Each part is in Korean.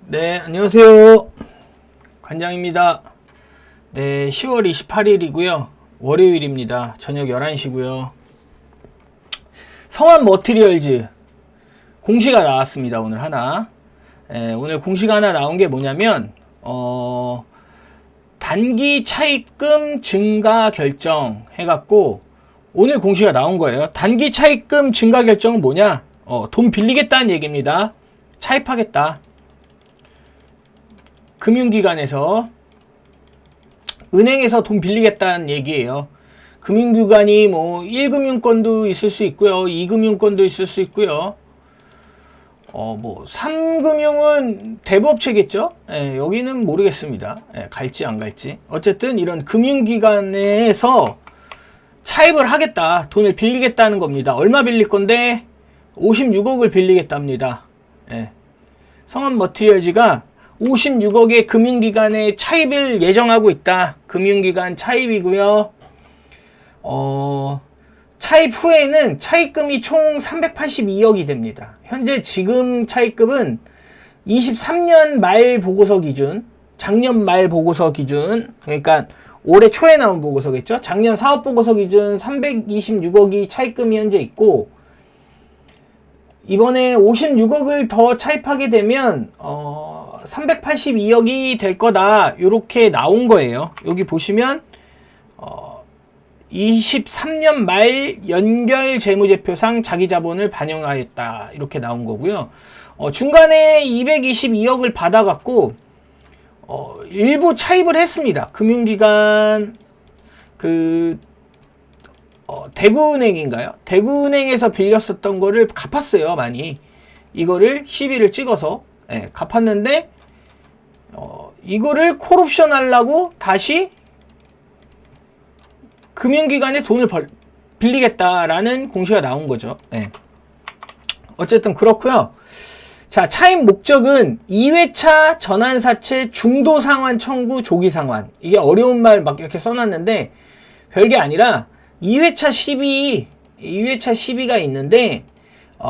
네, 안녕하세요. 관장입니다. 네, 10월 28일이고요. 월요일입니다. 저녁 11시고요. 성환 머티리얼즈 공시가 나왔습니다. 오늘 하나. 오늘 공시가 하나 나온 게 뭐냐면 단기 차입금 증가 결정 해갖고 오늘 공시가 나온 거예요. 단기 차입금 증가 결정은 뭐냐? 돈 빌리겠다는 얘기입니다. 차입하겠다. 금융기관에서 은행에서 돈 빌리겠다는 얘기예요. 금융기관이 뭐 1금융권도 있을 수 있고요. 2금융권도 있을 수 있고요. 뭐 3금융은 대부업체겠죠. 여기는 모르겠습니다. 갈지 안 갈지. 어쨌든 이런 금융기관에서 차입을 하겠다. 돈을 빌리겠다는 겁니다. 얼마 빌릴 건데 56억을 빌리겠답니다. 성환 머티리얼즈가 56억의 금융기관에 차입을 예정하고 있다. 금융기관 차입이고요. 차입 후에는 차입금이 총 382억이 됩니다. 현재 지금 차입금은 23년 말 보고서 기준, 작년 말 보고서 기준, 그러니까 올해 초에 나온 보고서겠죠. 작년 사업 보고서 기준 326억이 차입금이 현재 있고, 이번에 56억을 더 차입하게 되면 382억이 될 거다. 이렇게 나온 거예요. 여기 보시면 23년 말 연결 재무제표상 자기 자본을 반영하였다. 이렇게 나온 거고요. 중간에 222억을 받아갖고 일부 차입을 했습니다. 금융기관 대구은행인가요? 대구은행에서 빌렸었던 거를 갚았어요. 많이. 이거를 시비를 찍어서 갚았는데 이거를 콜옵션 하려고 다시 금융기관에 돈을 빌리겠다라는 공시가 나온 거죠. 어쨌든 그렇고요. 자, 차입 목적은 2회차 전환사채 중도상환 청구 조기상환. 이게 어려운 말 막 이렇게 써놨는데 별게 아니라 2회차 시비가 있는데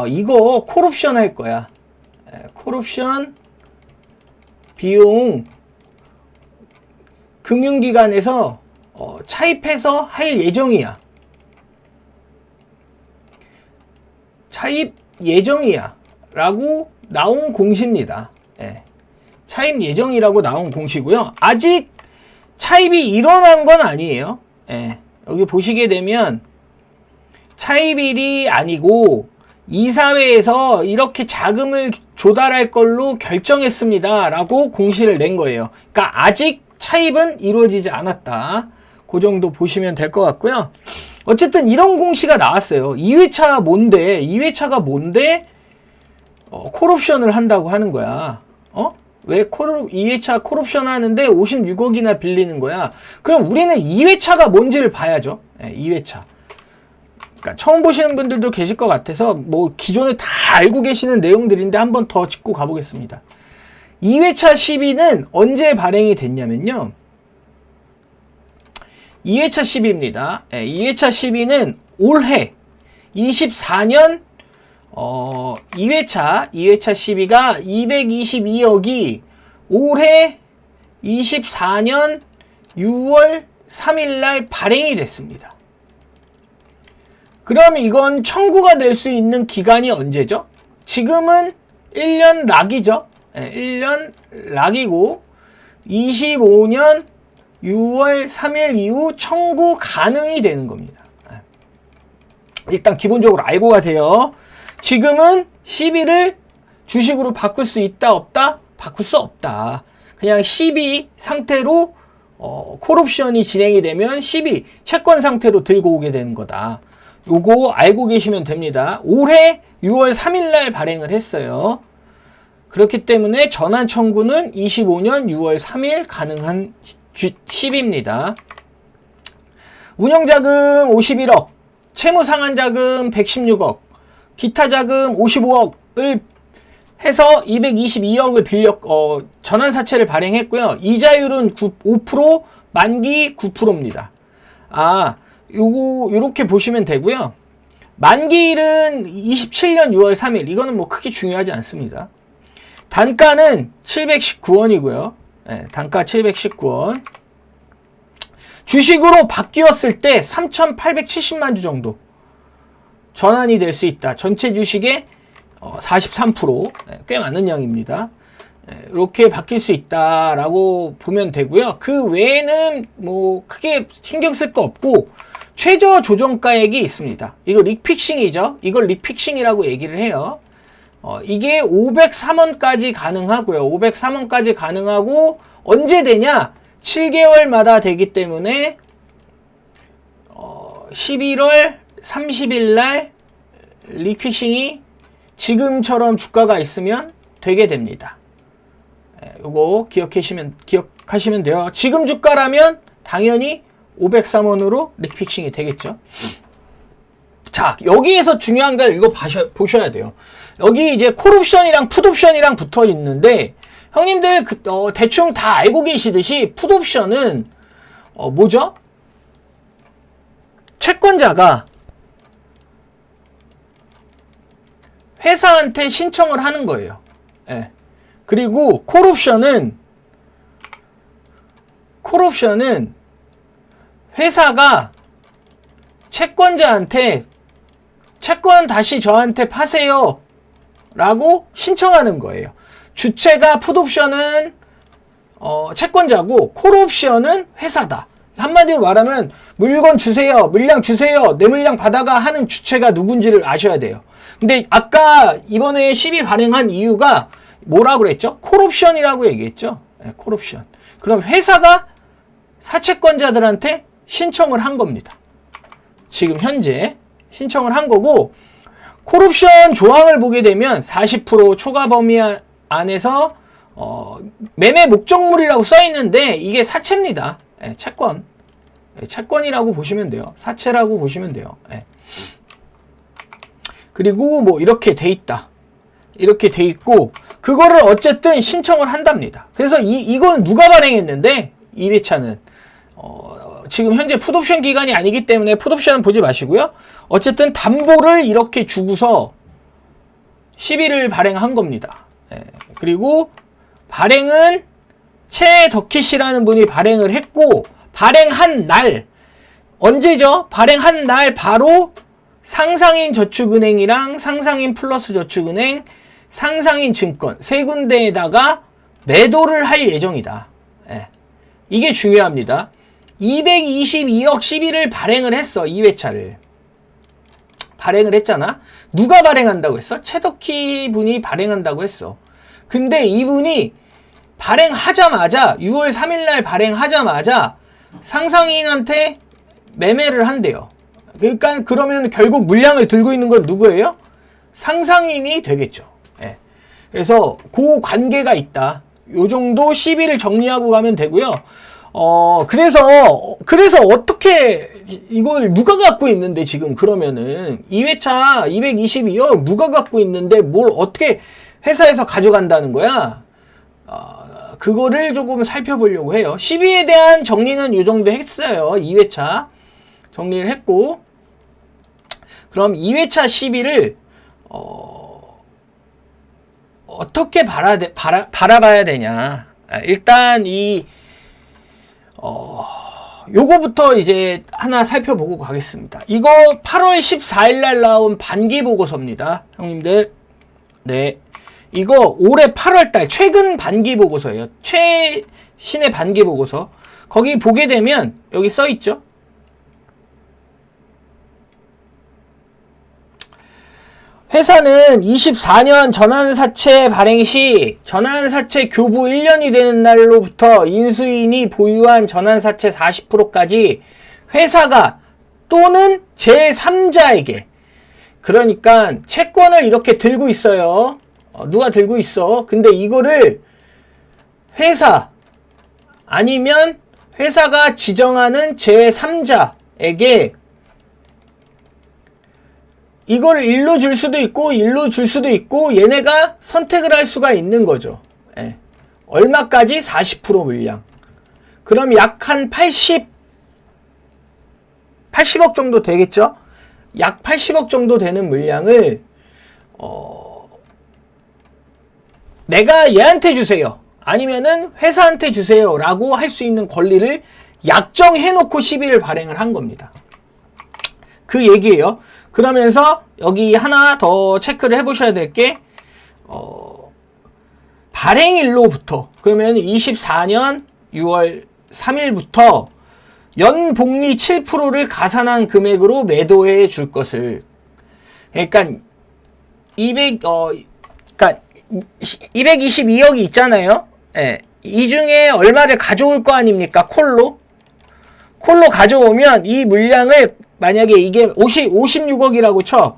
이거 콜옵션 할 거야. 콜옵션 비용 금융기관에서 차입해서 할 예정이야. 차입 예정이야 라고 나온 공시입니다. 차입 예정이라고 나온 공시고요. 아직 차입이 일어난 건 아니에요. 여기 보시게 되면 차입일이 아니고 이사회에서 이렇게 자금을 조달할 걸로 결정했습니다 라고 공시를 낸 거예요. 그러니까 아직 차입은 이루어지지 않았다. 그 정도 보시면 될 것 같고요. 어쨌든 이런 공시가 나왔어요. 2회차 뭔데? 2회차가 뭔데? 콜옵션을 한다고 하는 거야. 왜 2회차 콜옵션 하는데 56억이나 빌리는 거야? 그럼 우리는 2회차가 뭔지를 봐야죠. 2회차. 그러니까 처음 보시는 분들도 계실 것 같아서 뭐 기존에 다 알고 계시는 내용들인데 한 번 더 짚고 가보겠습니다. 2회차 시비는 언제 발행이 됐냐면요. 2회차 시비입니다. 2회차 시비는 올해 24년 2회차 시비가 222억이 올해 24년 6월 3일날 발행이 됐습니다. 그럼 이건 청구가 될 수 있는 기간이 언제죠? 지금은 1년 락이죠. 1년 락이고 25년 6월 3일 이후 청구 가능이 되는 겁니다. 일단 기본적으로 알고 가세요. 지금은 시비를 주식으로 바꿀 수 있다 없다? 바꿀 수 없다. 그냥 시비 상태로 콜옵션이 진행이 되면 시비 채권 상태로 들고 오게 되는 거다. 요거 알고 계시면 됩니다. 올해 6월 3일날 발행을 했어요. 그렇기 때문에 전환 청구는 25년 6월 3일 가능한 시비입니다. 운영자금 51억, 채무상환자금 116억, 기타자금 55억을 해서 222억을 전환사채를 발행했고요. 이자율은 5%, 만기 9%입니다. 요렇게 보시면 되고요. 만기일은 27년 6월 3일. 이거는 뭐 크게 중요하지 않습니다. 단가는 719원이고요. 예, 단가 719원. 주식으로 바뀌었을 때 3,870만 주 정도 전환이 될 수 있다. 전체 주식의 43%, 꽤 많은 양입니다. 이렇게 바뀔 수 있다라고 보면 되고요. 그 외에는 뭐 크게 신경 쓸 거 없고 최저 조정가액이 있습니다. 이거 릭픽싱이죠. 이걸 릭픽싱이라고 얘기를 해요. 이게 503원까지 가능하고요. 503원까지 가능하고 언제 되냐? 7개월마다 되기 때문에 11월 30일 날 릭픽싱이 지금처럼 주가가 있으면 되게 됩니다. 요거 기억하시면 돼요. 지금 주가라면 당연히 503원으로 릭픽싱이 되겠죠. 자, 여기에서 중요한 걸 이거 보셔야 돼요. 여기 이제 콜옵션이랑 풋옵션이랑 붙어 있는데 형님들 대충 다 알고 계시듯이 풋옵션은 뭐죠? 채권자가 회사한테 신청을 하는 거예요. 예. 그리고 콜옵션은 회사가 채권자한테 채권 다시 저한테 파세요 라고 신청하는 거예요. 주체가 풋옵션은 채권자고 콜옵션은 회사다. 한마디로 말하면 물건 주세요, 물량 주세요, 내 물량 받아가 하는 주체가 누군지를 아셔야 돼요. 근데 아까 이번에 12 발행한 이유가 뭐라고 그랬죠? 콜옵션이라고 얘기했죠. 네, 콜옵션. 그럼 회사가 사채권자들한테 신청을 한 겁니다. 지금 현재 신청을 한 거고, 콜옵션 조항을 보게 되면 40% 초과 범위 안에서 매매 목적물이라고 써 있는데 이게 사채입니다. 네, 채권. 네, 채권이라고 보시면 돼요. 사채라고 보시면 돼요. 네. 그리고 뭐 이렇게 돼 있다. 이렇게 돼 있고 그거를 어쨌든 신청을 한답니다. 그래서 이건 누가 발행했는데 2회차는 지금 현재 풋옵션 기간이 아니기 때문에 풋옵션은 보지 마시고요. 어쨌든 담보를 이렇게 주고서 10일을 발행한 겁니다. 예. 그리고 발행은 최덕희씨라는 분이 발행을 했고 발행한 날 언제죠? 발행한 날 바로 상상인 저축은행이랑 상상인 플러스 저축은행, 상상인 증권 세 군데에다가 매도를 할 예정이다. 예. 이게 중요합니다. 222억 11을 발행을 했어. 2회차를. 발행을 했잖아. 누가 발행한다고 했어? 최덕희 분이 발행한다고 했어. 근데 이분이 발행하자마자 6월 3일날 발행하자마자 상상인한테 매매를 한대요. 그러니까 그러면 결국 물량을 들고 있는 건 누구예요? 상상인이 되겠죠. 예. 그래서 그 관계가 있다. 요 정도 시비를 정리하고 가면 되고요. 그래서 어떻게 이걸 누가 갖고 있는데 지금 그러면은 2회차 222억 누가 갖고 있는데 뭘 어떻게 회사에서 가져간다는 거야? 그거를 조금 살펴보려고 해요. 시비에 대한 정리는 이 정도 했어요. 2회차 정리를 했고, 그럼 2회차 시비를 어떻게 바라봐야 되냐? 일단 요거부터 이제 하나 살펴보고 가겠습니다. 이거 8월 14일 날 나온 반기 보고서입니다. 형님들. 네. 이거 올해 8월 달 최근 반기 보고서예요. 최신의 반기 보고서. 거기 보게 되면 여기 써 있죠. 회사는 24년 전환사채 발행 시 전환사채 교부 1년이 되는 날로부터 인수인이 보유한 전환사채 40%까지 회사가 또는 제3자에게, 그러니까 채권을 이렇게 들고 있어요. 누가 들고 있어. 근데 이거를 회사 아니면 회사가 지정하는 제3자에게 이걸 일로 줄 수도 있고 일로 줄 수도 있고 얘네가 선택을 할 수가 있는 거죠. 예. 얼마까지? 40% 물량. 그럼 약 한 80억 정도 되겠죠? 약 80억 정도 되는 물량을 내가 얘한테 주세요. 아니면은 회사한테 주세요. 라고 할 수 있는 권리를 약정해놓고 시비를 발행을 한 겁니다. 그 얘기예요. 그러면서 여기 하나 더 체크를 해보셔야 될 게 발행일로부터 그러면 24년 6월 3일부터 연복리 7%를 가산한 금액으로 매도해 줄 것을 그러니까 222억이 있잖아요. 예. 이 중에 얼마를 가져올 거 아닙니까? 콜로 가져오면 이 물량을 만약에 이게 56억이라고 쳐.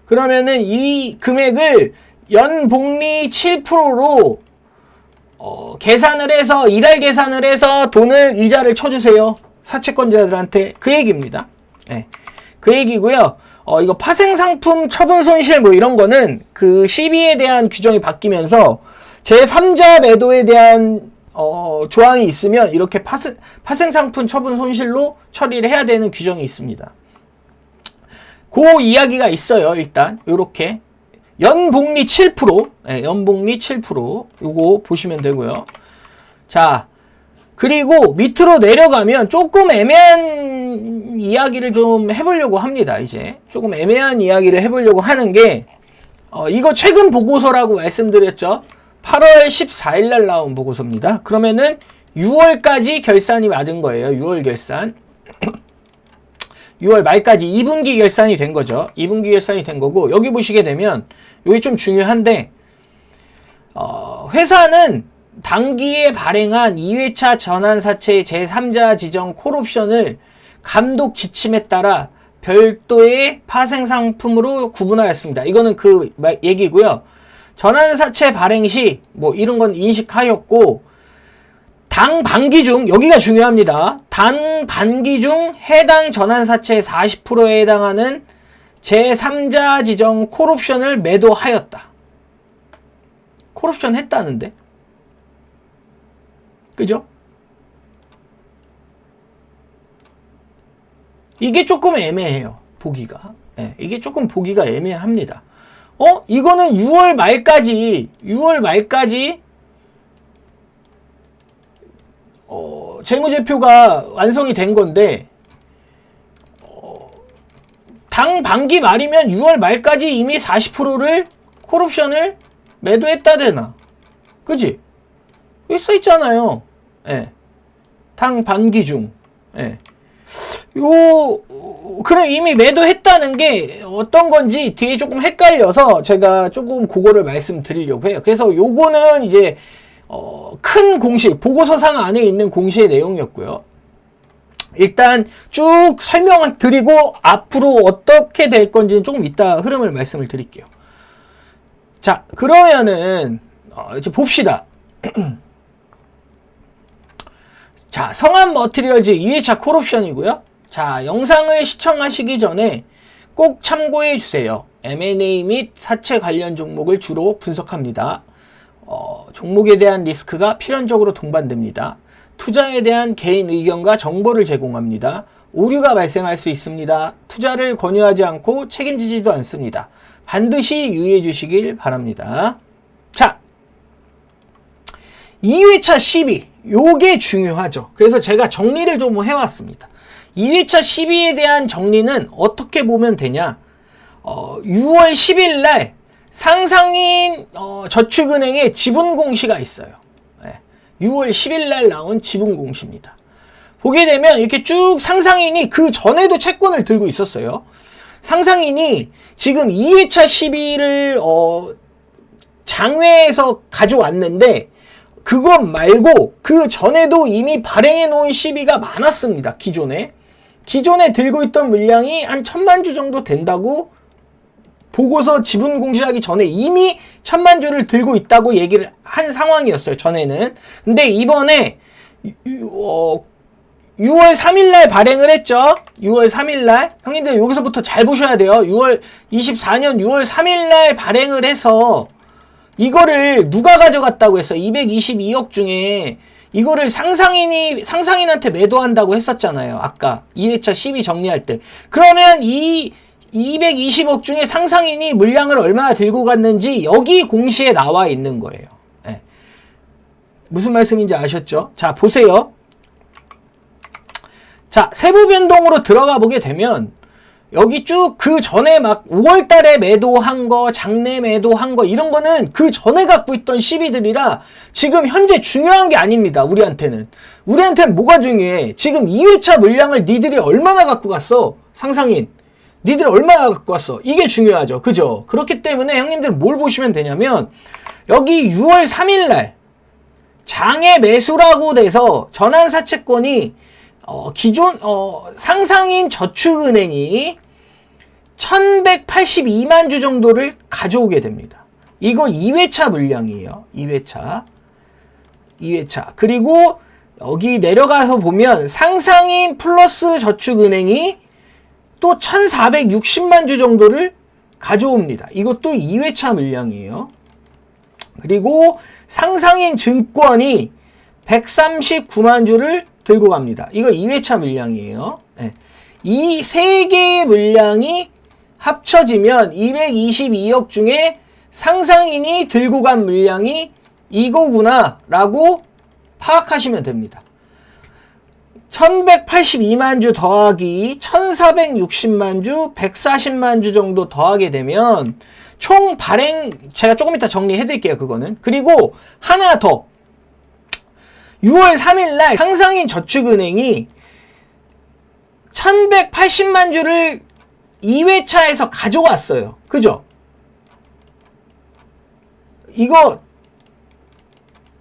그러면은 이 금액을 연복리 7%로 계산을 해서 일할 계산을 해서 돈을 이자를 쳐주세요. 사채권자들한테 그 얘기입니다. 네. 그 얘기고요. 이거 파생상품 처분 손실 뭐 이런 거는 그 시비에 대한 규정이 바뀌면서 제3자 매도에 대한 조항이 있으면 이렇게 파생상품 처분 손실로 처리를 해야 되는 규정이 있습니다. 그 이야기가 있어요. 일단 요렇게 연복리 7%, 네, 연복리 7% 요거 보시면 되고요. 자, 그리고 밑으로 내려가면 조금 애매한 이야기를 좀 해보려고 합니다. 이제 조금 애매한 이야기를 해보려고 하는 게 이거 최근 보고서라고 말씀드렸죠. 8월 14일 날 나온 보고서입니다. 그러면은 6월까지 결산이 맞은 거예요. 6월 결산. 6월 말까지 2분기 결산이 된 거죠. 2분기 결산이 된 거고 여기 보시게 되면 여기 좀 중요한데 회사는 당기에 발행한 2회차 전환사채 제3자 지정 콜옵션을 감독 지침에 따라 별도의 파생상품으로 구분하였습니다. 이거는 그 얘기고요. 전환사채 발행 시 뭐 이런 건 인식하였고 당 반기 중 여기가 중요합니다. 당 반기 중 해당 전환사채 40%에 해당하는 제3자 지정 콜옵션을 매도하였다. 콜옵션 했다는데? 그죠? 이게 조금 애매해요. 보기가. 네, 이게 조금 보기가 애매합니다. 이거는 6월 말까지 재무제표가 완성이 된 건데 당 반기 말이면 6월 말까지 이미 40%를 콜옵션을 매도했다대나. 그지? 여기 써있잖아요. 예. 당 반기 중. 예. 그럼 이미 매도했다는 게 어떤 건지 뒤에 조금 헷갈려서 제가 조금 그거를 말씀드리려고 해요. 그래서 요거는 이제 큰 공시, 보고서상 안에 있는 공시의 내용이었고요. 일단 쭉 설명을 드리고 앞으로 어떻게 될 건지는 조금 이따 흐름을 말씀을 드릴게요. 자, 그러면은 이제 봅시다. 자, 성한 머티리얼즈 2회차 콜옵션이고요. 자, 영상을 시청하시기 전에 꼭 참고해 주세요. M&A 및 사채 관련 종목을 주로 분석합니다. 종목에 대한 리스크가 필연적으로 동반됩니다. 투자에 대한 개인 의견과 정보를 제공합니다. 오류가 발생할 수 있습니다. 투자를 권유하지 않고 책임지지도 않습니다. 반드시 유의해 주시길 바랍니다. 자, 2회차 시비. 요게 중요하죠. 그래서 제가 정리를 좀 해왔습니다. 2회차 시비에 대한 정리는 어떻게 보면 되냐. 6월 10일 날 상상인 저축은행의 지분 공시가 있어요. 네. 6월 10일 날 나온 지분 공시입니다. 보게 되면 이렇게 쭉 상상인이 그 전에도 채권을 들고 있었어요. 상상인이 지금 2회차 시비를 장외에서 가져왔는데 그것 말고 그 전에도 이미 발행해 놓은 시비가 많았습니다. 기존에 들고 있던 물량이 한 1000만 주 정도 된다고 보고서 지분 공시하기 전에 이미 1000만 주를 들고 있다고 얘기를 한 상황이었어요. 전에는. 근데 이번에 6월 3일날 발행을 했죠. 6월 3일날. 형님들 여기서부터 잘 보셔야 돼요. 24년 6월 3일날 발행을 해서 이거를 누가 가져갔다고 했어? 222억 중에 이거를 상상인한테 매도한다고 했었잖아요. 아까 2회차 시비 정리할 때. 그러면 이 220억 중에 상상인이 물량을 얼마나 들고 갔는지 여기 공시에 나와 있는 거예요. 무슨 말씀인지 아셨죠? 자, 보세요. 자, 세부 변동으로 들어가 보게 되면 여기 쭉 그 전에 막 5월 달에 매도한 거, 장내 매도한 거 이런 거는 그 전에 갖고 있던 시비들이라 지금 현재 중요한 게 아닙니다. 우리한테는 뭐가 중요해? 지금 2회차 물량을 니들이 얼마나 갖고 갔어? 상상인. 니들이 얼마나 갖고 갔어? 이게 중요하죠. 그죠? 그렇기 때문에 형님들 뭘 보시면 되냐면 여기 6월 3일 날 장외 매수라고 돼서 전환사채권이 기존 상상인 저축은행이 1182만 주 정도를 가져오게 됩니다. 이거 2회차 물량이에요. 2회차. 그리고 여기 내려가서 보면 상상인 플러스 저축은행이 또 1460만 주 정도를 가져옵니다. 이것도 2회차 물량이에요. 그리고 상상인 증권이 139만 주를 들고 갑니다. 이거 2회차 물량이에요. 네. 이 세 개의 물량이 합쳐지면 222억 중에 상상인이 들고 간 물량이 이거구나 라고 파악하시면 됩니다. 1182만 주 더하기 1460만 주, 140만 주 정도 더하게 되면 총 발행, 제가 조금 이따 정리해 드릴게요. 그거는. 그리고 하나 더. 6월 3일 날 상상인 저축은행이 1180만 주를 2회차에서 가져왔어요. 그죠? 이거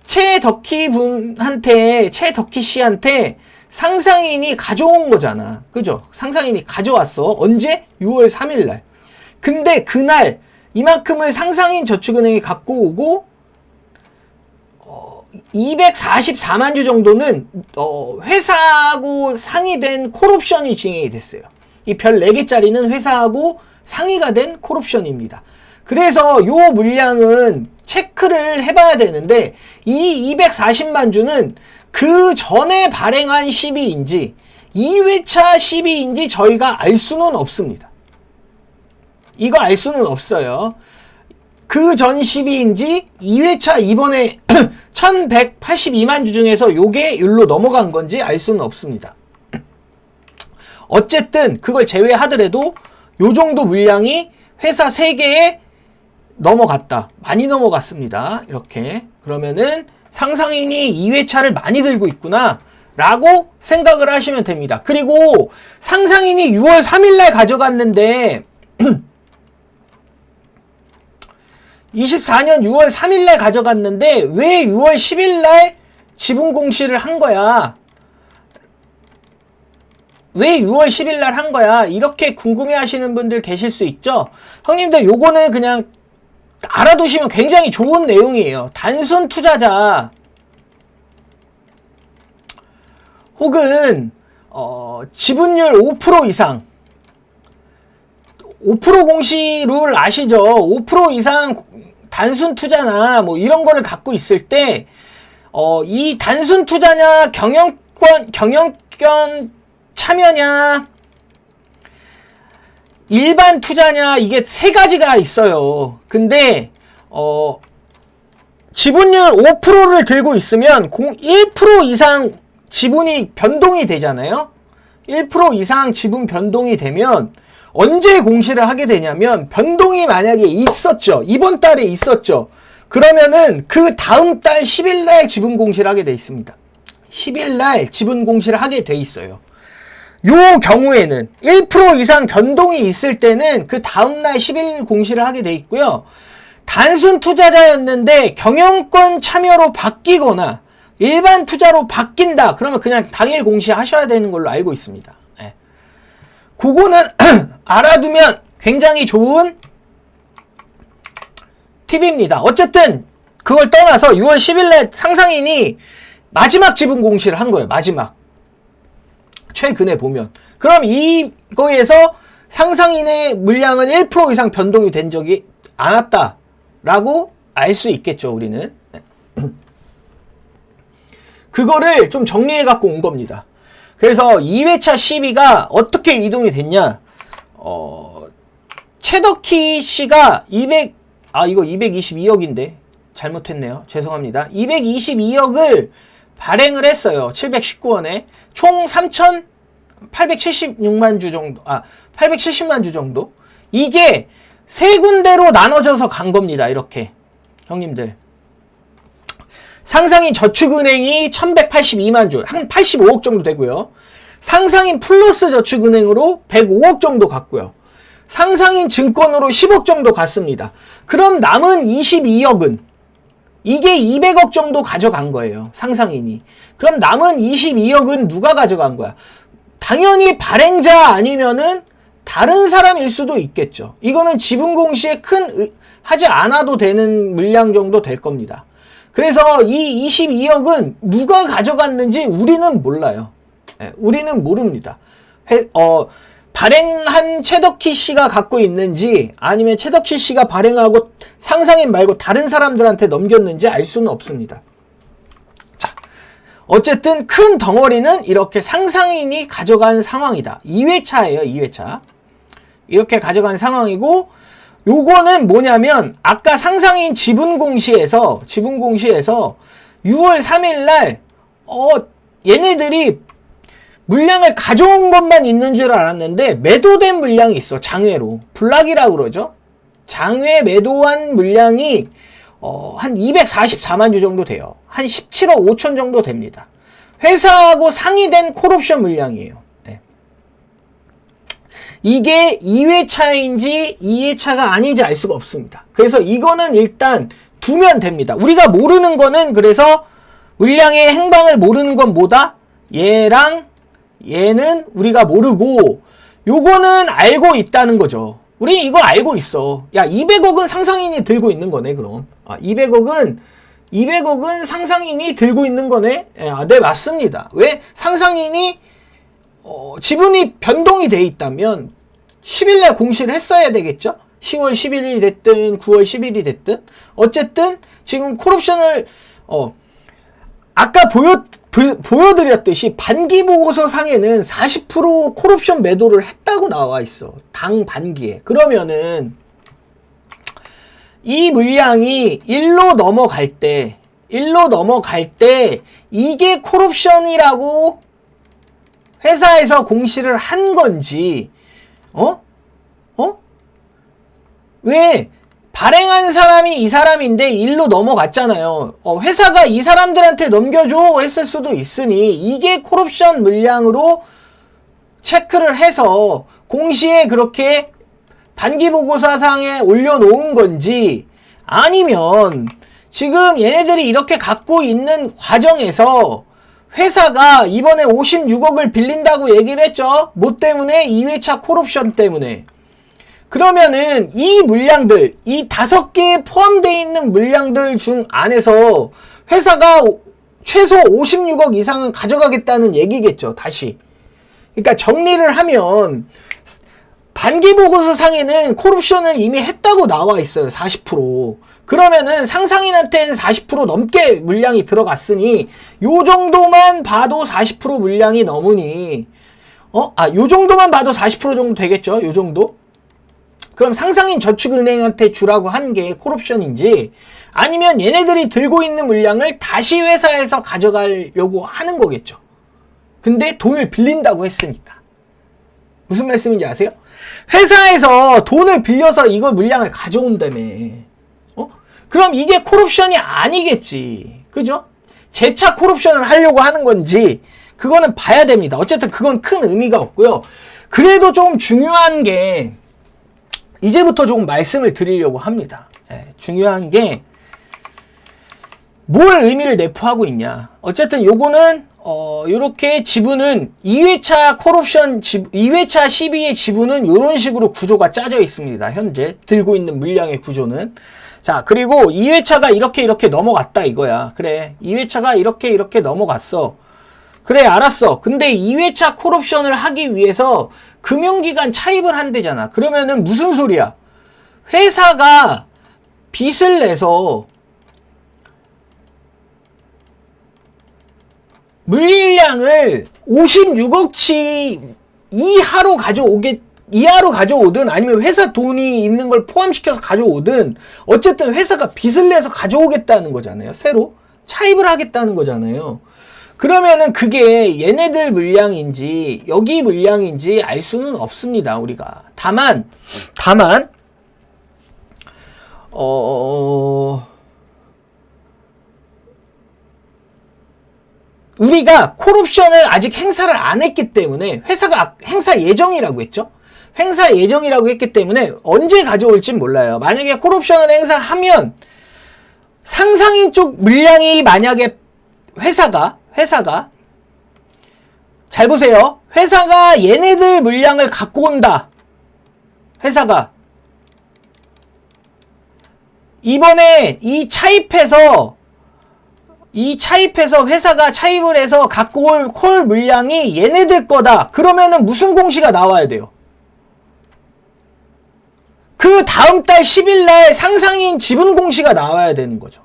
최덕희 씨한테 상상인이 가져온 거잖아. 그죠? 상상인이 가져왔어. 언제? 6월 3일 날. 근데 그날 이만큼을 상상인 저축은행이 갖고 오고 244만 주 정도는 회사하고 상의된 콜옵션이 진행이 됐어요. 이 별 4개짜리는 회사하고 상의가 된 콜옵션입니다. 그래서 요 물량은 체크를 해봐야 되는데 이 240만 주는 그 전에 발행한 시비인지 2회차 시비인지 저희가 알 수는 없습니다. 이거 알 수는 없어요. 그 전 시비인지 2회차 이번에 1182만 주 중에서 요게 율로 넘어간 건지 알 수는 없습니다. 어쨌든 그걸 제외하더라도 요 정도 물량이 회사 3개에 넘어갔다. 많이 넘어갔습니다. 이렇게. 그러면은 상상인이 2회차를 많이 들고 있구나 라고 생각을 하시면 됩니다. 그리고 상상인이 6월 3일날 가져갔는데 24년 6월 3일날 가져갔는데 왜 6월 10일날 지분 공시를 한 거야? 왜 6월 10일날 한 거야? 이렇게 궁금해 하시는 분들 계실 수 있죠? 형님들 요거는 그냥 알아두시면 굉장히 좋은 내용이에요. 단순 투자자 혹은 지분율 5% 이상 5% 공시 룰 아시죠? 5% 이상 단순 투자나 뭐 이런 거를 갖고 있을 때 이 단순 투자냐 경영권 참여냐 일반 투자냐 이게 3가지가 있어요. 근데 지분율 5%를 들고 있으면 1% 이상 지분이 변동이 되잖아요. 1% 이상 지분 변동이 되면 언제 공시를 하게 되냐면 변동이 만약에 있었죠. 이번 달에 있었죠. 그러면은 그 다음 달 10일 날 지분 공시를 하게 돼 있습니다. 10일 날 지분 공시를 하게 돼 있어요. 요 경우에는 1% 이상 변동이 있을 때는 그 다음날 10일 공시를 하게 돼 있고요. 단순 투자자였는데 경영권 참여로 바뀌거나 일반 투자로 바뀐다. 그러면 그냥 당일 공시하셔야 되는 걸로 알고 있습니다. 네. 그거는 알아두면 굉장히 좋은 팁입니다. 어쨌든 그걸 떠나서 6월 10일날 상상인이 마지막 지분 공시를 한 거예요. 마지막. 최근에 보면. 그럼 이거에서 상상인의 물량은 1% 이상 변동이 된 적이 않았다라고 알 수 있겠죠, 우리는. 그거를 좀 정리해 갖고 온 겁니다. 그래서 2회차 시비가 어떻게 이동이 됐냐. 최덕희 씨가 이거 222억인데. 잘못했네요. 죄송합니다. 222억을 발행을 했어요. 719원에. 총 3,876만 주 정도, 870만 주 정도? 이게 세 군데로 나눠져서 간 겁니다. 이렇게. 형님들. 상상인 저축은행이 1182만 주, 한 85억 정도 되고요. 상상인 플러스 저축은행으로 105억 정도 갔고요. 상상인 증권으로 10억 정도 갔습니다. 그럼 남은 22억은 이게 200억 정도 가져간 거예요. 상상인이. 그럼 남은 22억은 누가 가져간 거야? 당연히 발행자 아니면은 다른 사람일 수도 있겠죠. 이거는 지분 공시에 하지 않아도 되는 물량 정도 될 겁니다. 그래서 이 22억은 누가 가져갔는지 우리는 몰라요. 우리는 모릅니다. 발행한 최덕희 씨가 갖고 있는지 아니면 최덕희 씨가 발행하고 상상인 말고 다른 사람들한테 넘겼는지 알 수는 없습니다. 자, 어쨌든 큰 덩어리는 이렇게 상상인이 가져간 상황이다. 2회차예요. 2회차. 이렇게 가져간 상황이고 요거는 뭐냐면 아까 상상인 지분 공시에서 6월 3일 날 얘네들이 물량을 가져온 것만 있는 줄 알았는데 매도된 물량이 있어. 장외로. 블락이라고 그러죠. 장외 매도한 물량이 한 244만 주 정도 돼요. 한 17억 5천 정도 됩니다. 회사하고 상의된 콜옵션 물량이에요. 네. 이게 2회차인지 2회차가 아닌지 알 수가 없습니다. 그래서 이거는 일단 두면 됩니다. 우리가 모르는 거는 그래서 물량의 행방을 모르는 건 뭐다? 얘랑 얘는 우리가 모르고 요거는 알고 있다는 거죠. 우리 이거 알고 있어. 야, 200억은 상상인이 들고 있는 거네, 그럼. 200억은 상상인이 들고 있는 거네? 네, 맞습니다. 왜? 상상인이, 지분이 변동이 돼 있다면, 10일날 공시를 했어야 되겠죠? 10월 11일이 됐든, 9월 10일이 됐든. 어쨌든, 지금 콜옵션을, 아까 보여드렸듯이 반기보고서 상에는 40% 콜옵션 매도를 했다고 나와 있어. 당 반기에. 그러면은 이 물량이 1로 넘어갈 때 이게 콜옵션이라고 회사에서 공시를 한 건지 왜? 발행한 사람이 이 사람인데 일로 넘어갔잖아요. 회사가 이 사람들한테 넘겨줘 했을 수도 있으니 이게 콜옵션 물량으로 체크를 해서 공시에 그렇게 반기보고서상에 올려놓은 건지 아니면 지금 얘네들이 이렇게 갖고 있는 과정에서 회사가 이번에 56억을 빌린다고 얘기를 했죠. 뭐 때문에? 2회차 콜옵션 때문에. 그러면은 이 물량들, 이 5개에 포함되어 있는 물량들 중 안에서 회사가 최소 56억 이상은 가져가겠다는 얘기겠죠. 다시. 그러니까 정리를 하면 반기보고서 상에는 콜옵션을 이미 했다고 나와 있어요. 40%. 그러면은 상상인한테는 40% 넘게 물량이 들어갔으니 요 정도만 봐도 40% 물량이 넘으니 요 정도만 봐도 40% 정도 되겠죠. 요 정도. 그럼 상상인 저축은행한테 주라고 한 게 콜옵션인지 아니면 얘네들이 들고 있는 물량을 다시 회사에서 가져가려고 하는 거겠죠. 근데 돈을 빌린다고 했으니까. 무슨 말씀인지 아세요? 회사에서 돈을 빌려서 이걸 물량을 가져온다며. 그럼 이게 콜옵션이 아니겠지. 그죠? 재차 콜옵션을 하려고 하는 건지 그거는 봐야 됩니다. 어쨌든 그건 큰 의미가 없고요. 그래도 좀 중요한 게 이제부터 조금 말씀을 드리려고 합니다. 중요한 게 뭘 의미를 내포하고 있냐. 어쨌든 요거는 요렇게 지분은 2회차 콜옵션 2회차 12의 지분은 요런 식으로 구조가 짜져 있습니다. 현재 들고 있는 물량의 구조는. 자, 그리고 2회차가 이렇게 넘어갔다 이거야. 그래. 2회차가 이렇게 넘어갔어. 그래, 알았어. 근데 2회차 콜옵션을 하기 위해서 금융기관 차입을 한대잖아. 그러면은 무슨 소리야? 회사가 빚을 내서 물량을 56억치 이하로 이하로 가져오든 아니면 회사 돈이 있는 걸 포함시켜서 가져오든 어쨌든 회사가 빚을 내서 가져오겠다는 거잖아요. 새로 차입을 하겠다는 거잖아요. 그러면은 그게 얘네들 물량인지 여기 물량인지 알 수는 없습니다. 우리가 다만 우리가 콜옵션을 아직 행사를 안 했기 때문에 회사가 행사 예정이라고 했죠. 행사 예정이라고 했기 때문에 언제 가져올진 몰라요. 만약에 콜옵션을 행사하면 상상인 쪽 물량이 만약에 회사가 잘 보세요. 회사가 얘네들 물량을 갖고 온다. 회사가 이번에 이 차입해서 회사가 차입을 해서 갖고 올 콜 물량이 얘네들 거다. 그러면은 무슨 공시가 나와야 돼요? 그 다음 달 10일 날 상상인 지분 공시가 나와야 되는 거죠.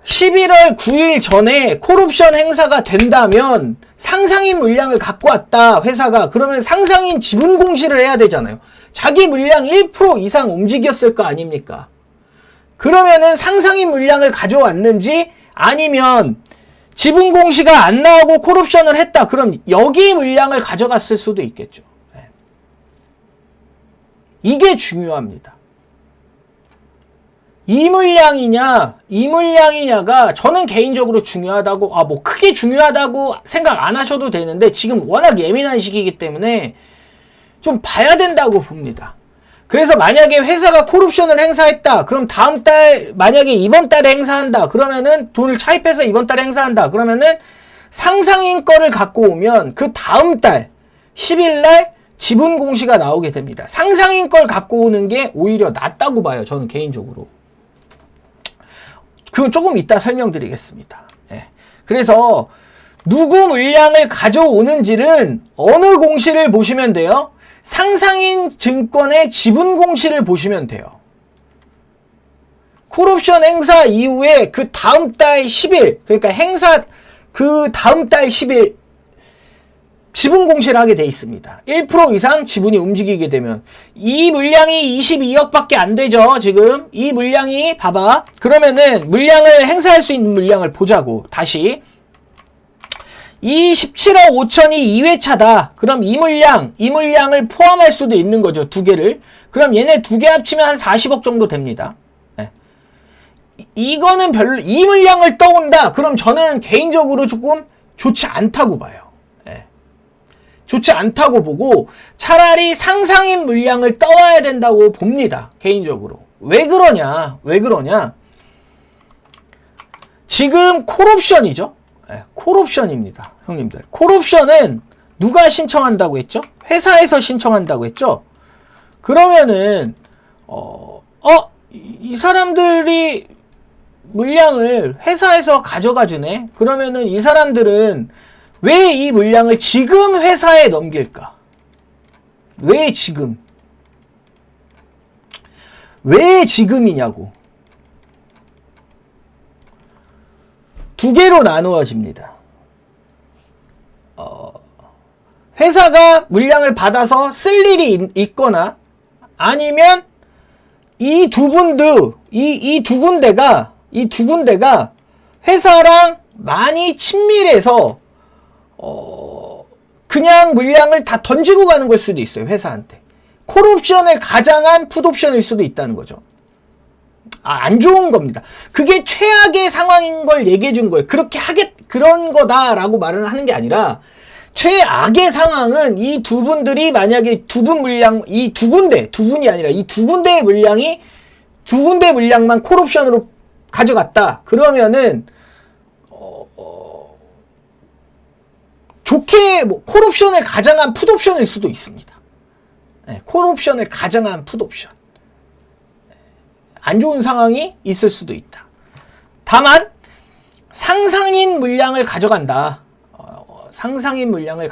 11월 9일 전에 콜옵션 행사가 된다면 상상인 물량을 갖고 왔다 회사가. 그러면 상상인 지분 공시를 해야 되잖아요. 자기 물량 1% 이상 움직였을 거 아닙니까? 그러면은 상상인 물량을 가져왔는지 아니면 지분 공시가 안 나오고 콜옵션을 했다. 그럼 여기 물량을 가져갔을 수도 있겠죠. 이게 중요합니다. 이 물량이냐가 저는 개인적으로 중요하다고, 뭐 크게 중요하다고 생각 안 하셔도 되는데 지금 워낙 예민한 시기이기 때문에 좀 봐야 된다고 봅니다. 그래서 만약에 회사가 콜옵션을 행사했다. 그럼 다음 달, 만약에 이번 달에 행사한다. 그러면은 돈을 차입해서 이번 달에 행사한다. 그러면은 상상인 거를 갖고 오면 그 다음 달 10일 날 지분 공시가 나오게 됩니다. 상상인 걸 갖고 오는 게 오히려 낫다고 봐요. 저는 개인적으로. 그건 조금 이따 설명드리겠습니다. 그래서 누구 물량을 가져오는지는 어느 공시를 보시면 돼요? 상상인 증권의 지분 공시를 보시면 돼요. 콜옵션 행사 이후에 그 다음 달 10일, 그러니까 행사 그 다음 달 10일 지분 공시를 하게 돼 있습니다. 1% 이상 지분이 움직이게 되면 이 물량이 22억밖에 안 되죠. 지금 이 물량이 봐봐. 그러면은 물량을 행사할 수 있는 물량을 보자고. 다시 이 17억 5천이 2회차다. 그럼 이 물량을 포함할 수도 있는 거죠. 두 개를. 그럼 얘네 두 개 합치면 한 40억 정도 됩니다. 이거는 별로, 이 물량을 떠온다. 그럼 저는 개인적으로 조금 좋지 않다고 봐요. 좋지 않다고 보고 차라리 상상인 물량을 떠와야 된다고 봅니다. 개인적으로. 왜 그러냐? 지금 콜옵션이죠. 콜옵션입니다. 형님들. 콜옵션은 누가 신청한다고 했죠? 회사에서 신청한다고 했죠? 그러면은 이 사람들이 물량을 회사에서 가져가 주네? 그러면은 이 사람들은 왜 이 물량을 지금 회사에 넘길까? 왜 지금? 왜 지금이냐고. 두 개로 나누어집니다. 회사가 물량을 받아서 쓸 일이 있거나 아니면 이 두 군데가 회사랑 많이 친밀해서 그냥 물량을 다 던지고 가는 걸 수도 있어요. 회사한테. 콜옵션을 가장한 풋옵션일 수도 있다는 거죠. 안 좋은 겁니다. 그게 최악의 상황인 걸 얘기해 준 거예요. 그런 거다라고 말을 하는 게 아니라 최악의 상황은 이 두 분들이 만약에 두 분이 아니라 이 두 군데의 물량이 두 군데 물량만 콜옵션으로 가져갔다. 그러면은 좋게 콜옵션을 가장한 풋옵션일 수도 있습니다. 콜옵션을 가장한 풋옵션. 안 좋은 상황이 있을 수도 있다. 다만 상상인 물량을 가져간다. 상상인 물량을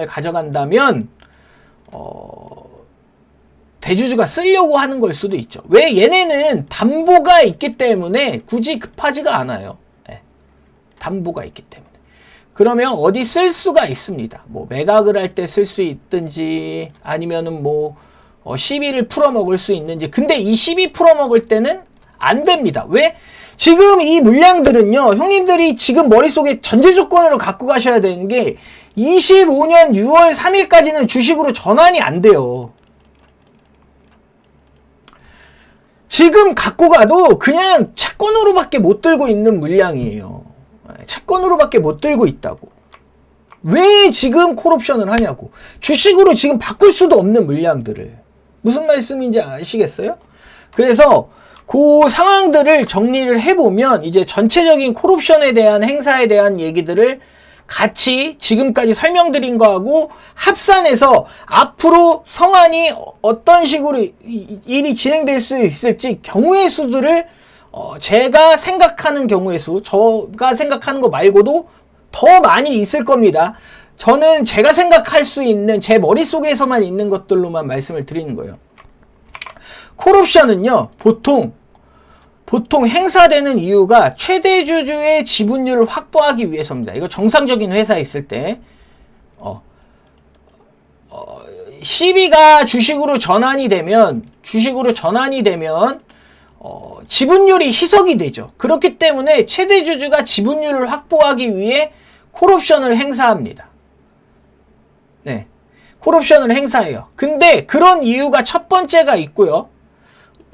가져간다면 대주주가 쓰려고 하는 걸 수도 있죠. 왜? 얘네는 담보가 있기 때문에 굳이 급하지가 않아요. 담보가 있기 때문에. 그러면 어디 쓸 수가 있습니다. 뭐 매각을 할 때 쓸 수 있든지 아니면은 뭐 시비를 풀어먹을 수 있는지. 근데 이 시비 풀어먹을 때는 안 됩니다. 왜? 지금 이 물량들은요, 형님들이 지금 머릿속에 전제 조건으로 갖고 가셔야 되는 게 25년 6월 3일까지는 주식으로 전환이 안 돼요. 지금 갖고 가도 그냥 채권으로밖에 못 들고 있는 물량이에요. 채권으로밖에 못 들고 있다고. 왜 지금 콜옵션을 하냐고. 주식으로 지금 바꿀 수도 없는 물량들을. 무슨 말씀인지 아시겠어요? 그래서 그 상황들을 정리를 해보면 이제 전체적인 콜옵션에 대한 행사에 대한 얘기들을 같이 지금까지 설명드린 거하고 합산해서 앞으로 성안이 어떤 식으로 일이 진행될 수 있을지 경우의 수들을 제가 생각하는 경우의 수, 제가 생각하는 거 말고도 더 많이 있을 겁니다. 저는 제가 생각할 수 있는 제 머릿속에서만 있는 것들로만 말씀을 드리는 거예요. 콜옵션은요, 보통 행사되는 이유가 최대 주주의 지분율을 확보하기 위해서입니다. 이거 정상적인 회사에 있을 때 시비가 주식으로 전환이 되면 지분율이 희석이 되죠. 그렇기 때문에 최대 주주가 지분율을 확보하기 위해 콜옵션을 행사합니다. 네, 콜옵션을 행사해요. 근데 그런 이유가 첫 번째가 있고요.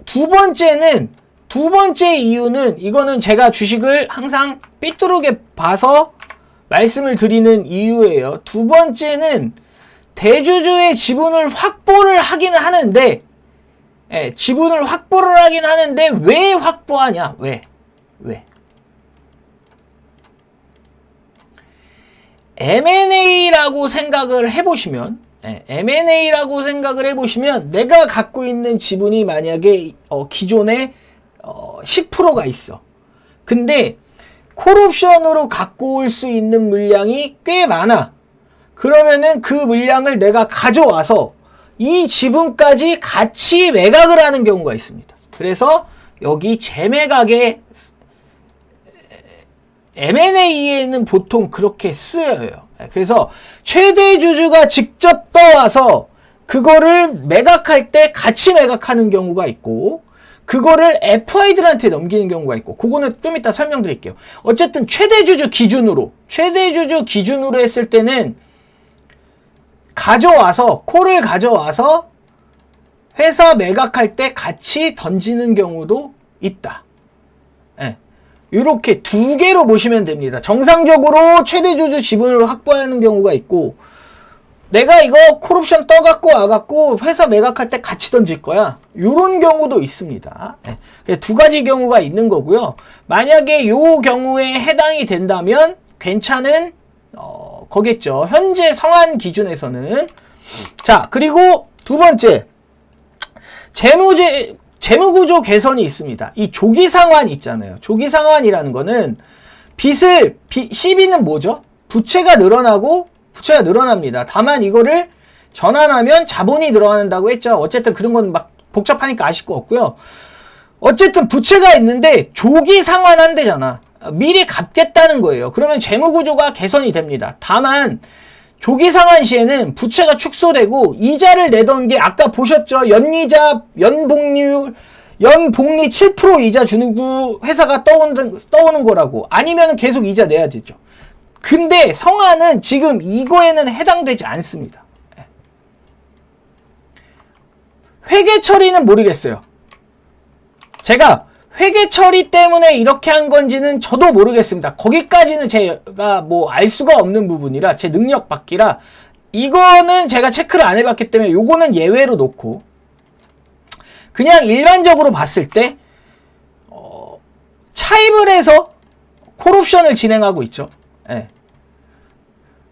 두 번째 이유는, 이거는 제가 주식을 항상 삐뚤게 봐서 말씀을 드리는 이유예요. 두 번째는 대주주의 지분을 확보를 하긴 하는데, 지분을 확보를 하긴 하는데 왜 확보하냐? 왜? M&A라고 생각을 해보시면, 내가 갖고 있는 지분이 만약에 기존에 10%가 있어. 근데 콜옵션으로 갖고 올 수 있는 물량이 꽤 많아. 그러면은 그 물량을 내가 가져와서 이 지분까지 같이 매각을 하는 경우가 있습니다. 그래서 여기 재매각에 M&A에는 보통 그렇게 쓰여요. 그래서 최대 주주가 직접 떠와서 그거를 매각할 때 같이 매각하는 경우가 있고, 그거를 FI들한테 넘기는 경우가 있고, 그거는 좀 이따 설명드릴게요. 어쨌든 최대 주주 기준으로 했을 때는 콜을 가져와서 회사 매각할 때 같이 던지는 경우도 있다. 이렇게 두 개로 보시면 됩니다. 정상적으로 최대 주주 지분을 확보하는 경우가 있고, 내가 이거 콜옵션 떠갖고 와갖고 회사 매각할 때 같이 던질 거야. 요런 경우도 있습니다. 두 가지 경우가 있는 거고요. 만약에 요 경우에 해당이 된다면 괜찮은 거겠죠. 현재 성안 기준에서는. 자, 그리고 두 번째, 재무구조 개선이 있습니다. 이 조기상환 있잖아요. 조기상환이라는 거는 시비는 뭐죠? 부채가 늘어납니다. 다만 이거를 전환하면 자본이 늘어난다고 했죠. 어쨌든 그런 건 막 복잡하니까 아실 거 없고요. 어쨌든 부채가 있는데 조기 상환한대잖아. 미리 갚겠다는 거예요. 그러면 재무구조가 개선이 됩니다. 다만 조기 상환 시에는 부채가 축소되고 이자를 내던 게 아까 보셨죠? 연이자, 연복리 7% 이자 주는 회사가 떠오는 거라고. 아니면 계속 이자 내야 되죠. 근데 성안은 지금 이거에는 해당되지 않습니다. 회계 처리는 모르겠어요. 제가 회계 처리 때문에 이렇게 한 건지는 저도 모르겠습니다. 거기까지는 제가 뭐 알 수가 없는 부분이라, 제 능력 밖이라, 이거는 제가 체크를 안 해봤기 때문에 요거는 예외로 놓고, 그냥 일반적으로 봤을 때 차입을 해서 콜옵션을 진행하고 있죠.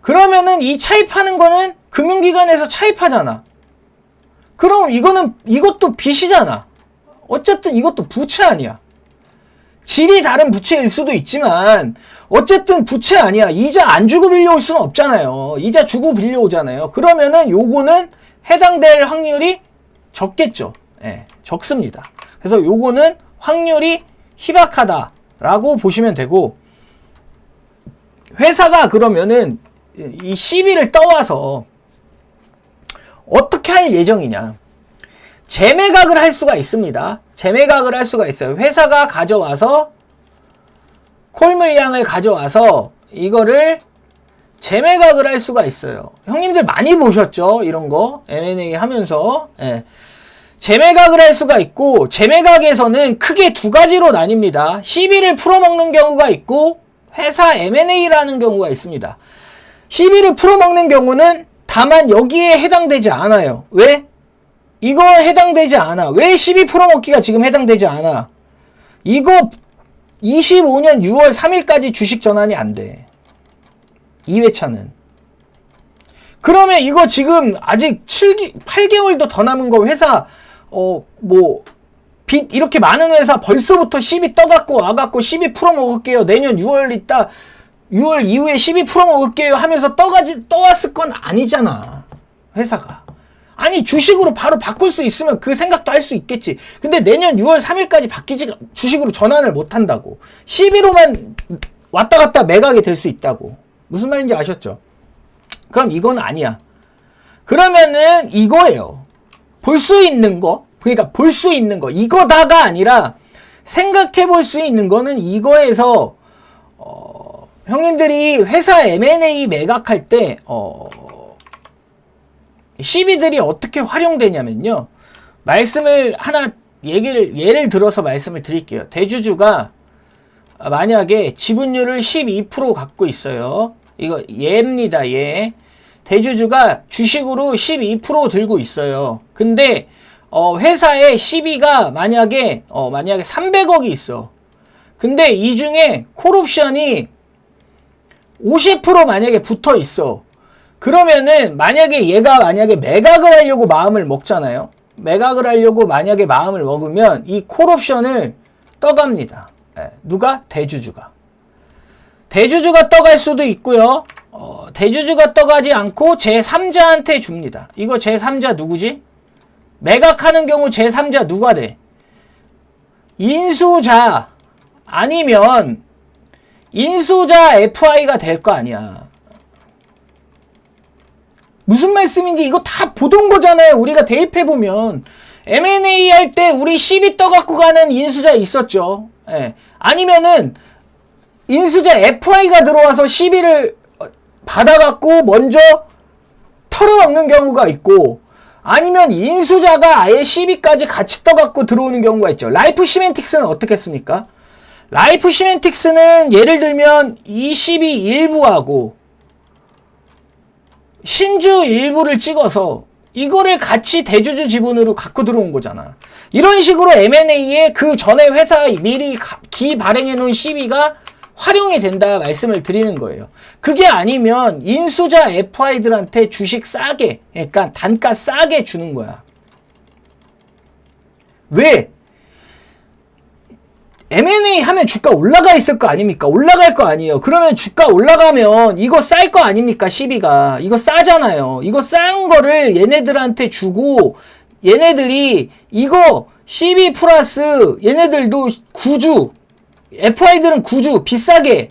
그러면은 이 차입하는 거는 금융기관에서 차입하잖아. 그럼 이것도 빚이잖아. 어쨌든 이것도 부채 아니야. 질이 다른 부채일 수도 있지만 어쨌든 부채 아니야. 이자 안 주고 빌려올 수는 없잖아요. 이자 주고 빌려오잖아요. 그러면은 요거는 해당될 확률이 적겠죠. 적습니다. 그래서 요거는 확률이 희박하다라고 보시면 되고, 회사가 그러면은 이 시비를 떠와서 어떻게 할 예정이냐. 재매각을 할 수가 있습니다. 재매각을 할 수가 있어요. 회사가 가져와서 콜 물량을 가져와서 이거를 재매각을 할 수가 있어요. 형님들 많이 보셨죠? 이런 거 M&A 하면서. 예. 재매각을 할 수가 있고, 재매각에서는 크게 두 가지로 나뉩니다. 시비를 풀어먹는 경우가 있고 회사 M&A라는 경우가 있습니다. 시비를 풀어먹는 경우는 다만 여기에 해당되지 않아요. 왜? 이거 해당되지 않아. 왜 시비 풀어먹기가 지금 해당되지 않아? 이거 25년 6월 3일까지 주식 전환이 안 돼. 2회차는. 그러면 이거 지금 아직 8개월도 더 남은 거 회사 빚 이렇게 많은 회사 벌써부터 시비 떠갖고 와갖고 시비 풀어먹을게요. 내년 6월 있다 6월 이후에 시비 풀어먹을게요 하면서 떠왔을 건 아니잖아. 회사가. 아니 주식으로 바로 바꿀 수 있으면 그 생각도 할 수 있겠지. 근데 내년 6월 3일까지 주식으로 전환을 못 한다고. 시비로만 왔다 갔다 매각이 될 수 있다고. 무슨 말인지 아셨죠? 그럼 이건 아니야. 그러면은 이거예요. 볼 수 있는 거. 그러니까 볼 수 있는 거. 이거다가 아니라 생각해 볼 수 있는 거는 이거에서 형님들이 회사 M&A 매각할 때 시비들이 어떻게 활용되냐면요. 말씀을 하나 예를 들어서 말씀을 드릴게요. 대주주가 만약에 지분율을 12% 갖고 있어요. 이거 예입니다. 예. 대주주가 주식으로 12% 들고 있어요. 근데 회사의 시비가 만약에 300억이 있어. 근데 이 중에 콜옵션이 50% 만약에 붙어 있어. 그러면은 얘가 매각을 하려고 마음을 먹잖아요. 매각을 하려고 만약에 마음을 먹으면 이 콜옵션을 떠갑니다. 예, 누가? 대주주가. 대주주가 떠갈 수도 있고요. 대주주가 떠가지 않고 제3자한테 줍니다. 이거 제3자 누구지? 매각하는 경우 제3자 누가 돼? 인수자 아니면 인수자 FI가 될 거 아니야. 무슨 말씀인지 이거 다 보던 거잖아요. 우리가 대입해보면 M&A 할 때 우리 시비 떠갖고 가는 인수자 있었죠. 예. 아니면은 인수자 FI가 들어와서 시비를 받아갖고 먼저 털어먹는 경우가 있고, 아니면 인수자가 아예 시비까지 같이 떠갖고 들어오는 경우가 있죠. 라이프 시멘틱스는 어떻게 했습니까? 라이프 시멘틱스는 예를 들면 이 시비 일부하고 신주 일부를 찍어서 이거를 같이 대주주 지분으로 갖고 들어온 거잖아. 이런 식으로 M&A에 그 전에 회사 미리 기발행해 놓은 시비가 활용이 된다 말씀을 드리는 거예요. 그게 아니면 인수자 FI들한테 주식 싸게, 그러니까 단가 싸게 주는 거야. 왜? M&A 하면 주가 올라가 있을 거 아닙니까? 올라갈 거 아니에요. 그러면 주가 올라가면 이거 쌀 거 아닙니까? 시비가. 이거 싸잖아요. 이거 싼 거를 얘네들한테 주고, 얘네들이 이거 시비 플러스 얘네들도 구주, FI들은 구주 비싸게,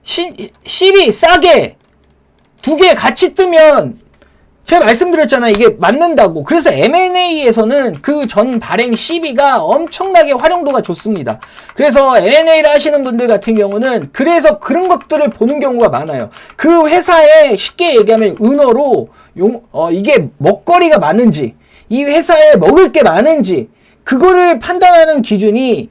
시비 싸게 두 개 같이 뜨면 제가 말씀드렸잖아요. 이게 맞는다고. 그래서 M&A에서는 그 전 발행 시비가 엄청나게 활용도가 좋습니다. 그래서 M&A를 하시는 분들 같은 경우는 그래서 그런 것들을 보는 경우가 많아요. 그 회사에 쉽게 얘기하면 은어로 이게 먹거리가 많은지, 이 회사에 먹을 게 많은지, 그거를 판단하는 기준이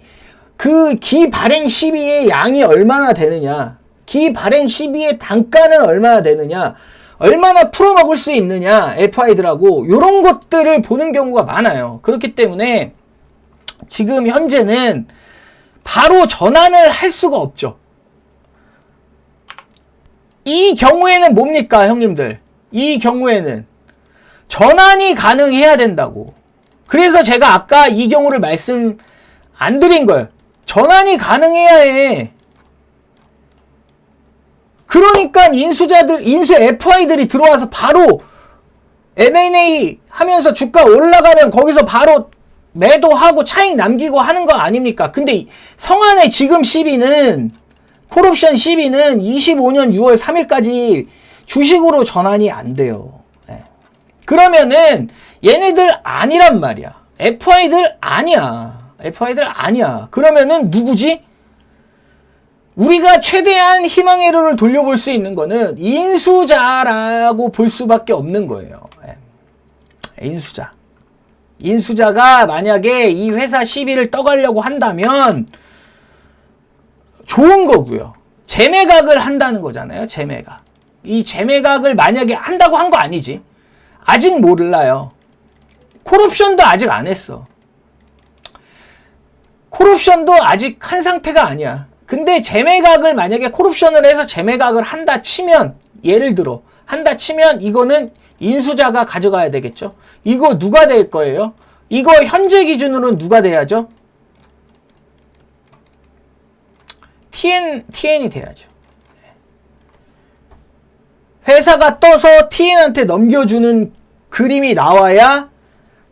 그 기발행 시비의 양이 얼마나 되느냐, 기발행 시비의 단가는 얼마나 되느냐, 얼마나 풀어먹을 수 있느냐, FI들하고 이런 것들을 보는 경우가 많아요. 그렇기 때문에 지금 현재는 바로 전환을 할 수가 없죠. 이 경우에는 뭡니까, 형님들? 이 경우에는 전환이 가능해야 된다고. 그래서 제가 아까 이 경우를 말씀 안 드린 거예요. 전환이 가능해야 해. 그러니까 인수 FI들이 들어와서 바로 M&A 하면서 주가 올라가면 거기서 바로 매도하고 차익 남기고 하는 거 아닙니까? 근데 성안의 지금 시비는 콜옵션 12는 25년 6월 3일까지 주식으로 전환이 안 돼요. 예. 그러면은 얘네들 아니란 말이야. FI들 아니야. FI들 아니야. 그러면은 누구지? 우리가 최대한 희망회로를 돌려볼 수 있는 거는 인수자라고 볼 수밖에 없는 거예요. 예. 인수자. 인수자가 만약에 이 회사 시비를 떠가려고 한다면 좋은 거고요. 재매각을 한다는 거잖아요. 재매각. 이 재매각을 만약에 한다고 한 거 아니지. 아직 몰라요. 콜옵션도 아직 안 했어. 콜옵션도 아직 한 상태가 아니야. 근데 재매각을 만약에 콜옵션을 해서 재매각을 한다 치면, 예를 들어 한다 치면 이거는 인수자가 가져가야 되겠죠. 이거 누가 될 거예요? 이거 현재 기준으로는 누가 돼야죠? TN이 돼야죠. 회사가 떠서 TN한테 넘겨주는 그림이 나와야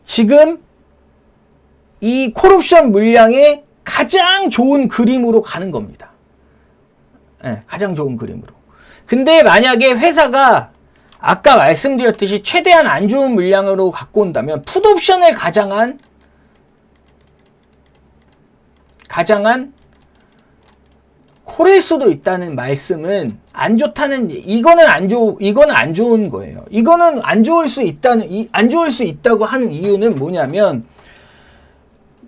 지금 이 콜옵션 물량의 가장 좋은 그림으로 가는 겁니다. 네, 가장 좋은 그림으로. 근데 만약에 회사가 아까 말씀드렸듯이 최대한 안 좋은 물량으로 갖고 온다면 풋옵션을 가장한 콜일 수도 있다는 말씀은 안 좋다는, 이거는 안 좋은 거예요. 이거는 안 좋을 수 있다고 하는 이유는 뭐냐면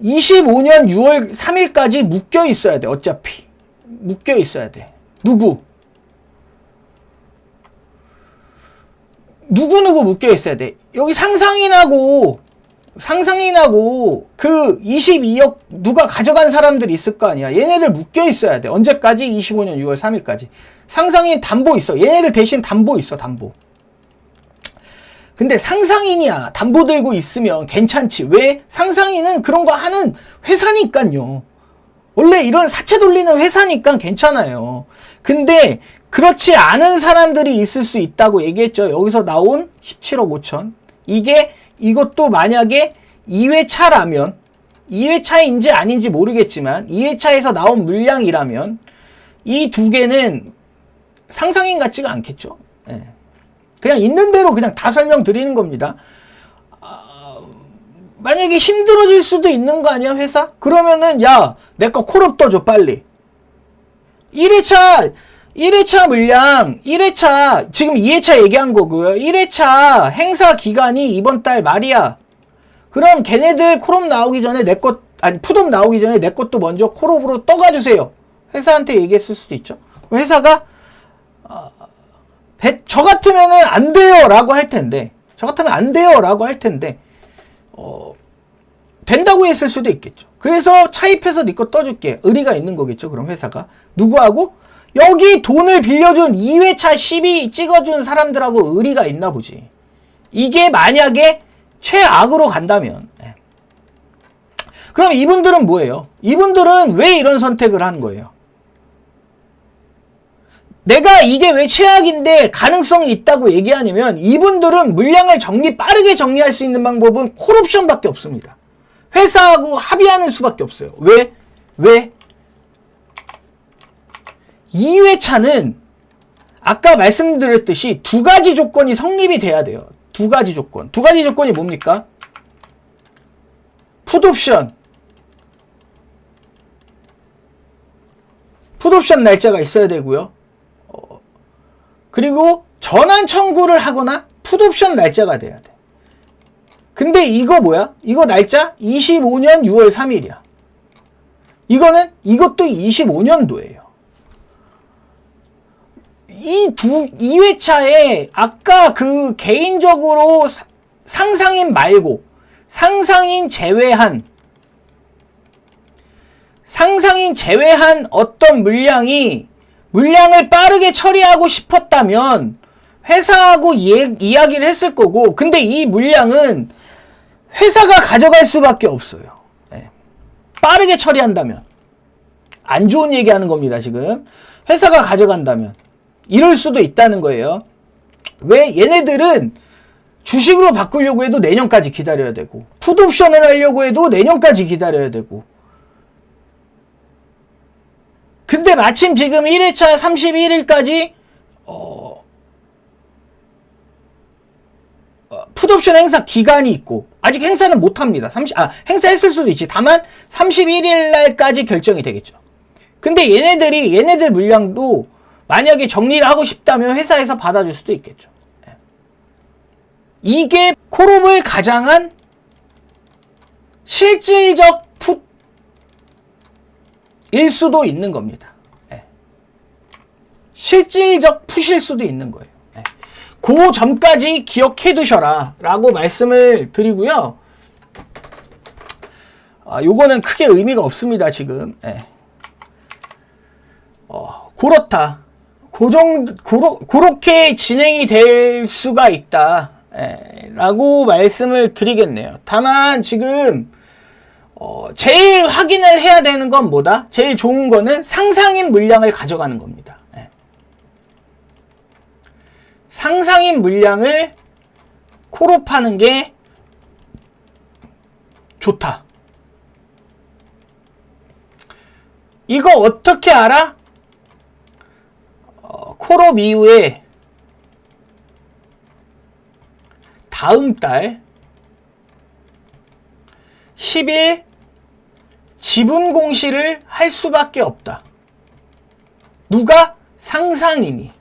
25년 6월 3일까지 묶여 있어야 돼. 어차피 묶여 있어야 돼. 누구 묶여 있어야 돼. 여기 상상인하고 그 22억 누가 가져간 사람들이 있을 거 아니야. 얘네들 묶여 있어야 돼. 언제까지? 25년 6월 3일까지. 상상인 담보 있어. 얘네들 대신 담보 있어. 담보. 근데 상상인이야. 담보 들고 있으면 괜찮지. 왜? 상상인은 그런 거 하는 회사니까요. 원래 이런 사채 돌리는 회사니까 괜찮아요. 근데 그렇지 않은 사람들이 있을 수 있다고 얘기했죠. 여기서 나온 17억 5천. 이것도 만약에 2회차라면, 2회차인지 아닌지 모르겠지만 2회차에서 나온 물량이라면 이 두 개는 상상인 같지가 않겠죠. 예. 그냥 있는 대로 그냥 다 설명드리는 겁니다. 만약에 힘들어질 수도 있는 거 아니야, 회사? 그러면은 야, 내 거 콜업 떠줘 빨리. 1회차 물량, 1회차, 지금 2회차 얘기한 거고요. 1회차 행사 기간이 이번 달 말이야. 그럼 걔네들 콜업 나오기 전에 풋업 나오기 전에 내 것도 먼저 콜업으로 떠가주세요. 회사한테 얘기했을 수도 있죠. 회사가, 저 같으면은 안 돼요 라고 할 텐데, 된다고 했을 수도 있겠죠. 그래서 차입해서 네 거 떠줄게. 의리가 있는 거겠죠. 그럼 회사가. 누구하고? 여기 돈을 빌려준 2회차 12 찍어준 사람들하고 의리가 있나 보지. 이게 만약에 최악으로 간다면. 그럼 이분들은 뭐예요? 이분들은 왜 이런 선택을 하는 거예요? 내가 이게 왜 최악인데 가능성이 있다고 얘기하냐면 이분들은 물량을 빠르게 정리할 수 있는 방법은 콜옵션밖에 없습니다. 회사하고 합의하는 수밖에 없어요. 왜? 2회차는 아까 말씀드렸듯이 두 가지 조건이 성립이 돼야 돼요. 두 가지 조건이 뭡니까? 풋옵션 날짜가 있어야 되고요. 그리고 전환 청구를 하거나 풋옵션 날짜가 돼야 돼. 근데 이거 뭐야? 이거 날짜 25년 6월 3일이야. 이것도 25년도예요. 이 2회차에 아까 그 개인적으로 상상인 말고 상상인 제외한 어떤 물량을 빠르게 처리하고 싶었다면 회사하고 이야기를 했을 거고, 근데 이 물량은 회사가 가져갈 수밖에 없어요. 빠르게 처리한다면. 안 좋은 얘기하는 겁니다, 지금. 회사가 가져간다면. 이럴 수도 있다는 거예요. 왜? 얘네들은 주식으로 바꾸려고 해도 내년까지 기다려야 되고, 풋옵션을 하려고 해도 내년까지 기다려야 되고. 근데 근데 마침 지금 1회차 31일까지 풋옵션 행사 기간이 있고 아직 행사는 못합니다. 행사했을 수도 있지. 다만 31일 날까지 결정이 되겠죠. 근데 얘네들 물량도 만약에 정리를 하고 싶다면 회사에서 받아줄 수도 있겠죠. 이게 콜옵을 가장한 실질적 풋일 수도 있는 겁니다. 실질적 풋일 수도 있는 거예요. 그 점까지 기억해 두셔라 라고 말씀을 드리고요. 요거는 크게 의미가 없습니다. 지금 그렇다. 그렇게 진행이 될 수가 있다 라고 말씀을 드리겠네요. 다만 지금 제일 확인을 해야 되는 건 뭐다? 제일 좋은 거는 상상인 물량을 가져가는 겁니다. 상상인 물량을 콜옵하는 게 좋다. 이거 어떻게 알아? 콜옵 이후에 다음 달 10일 지분 공시를 할 수밖에 없다. 누가? 상상인이.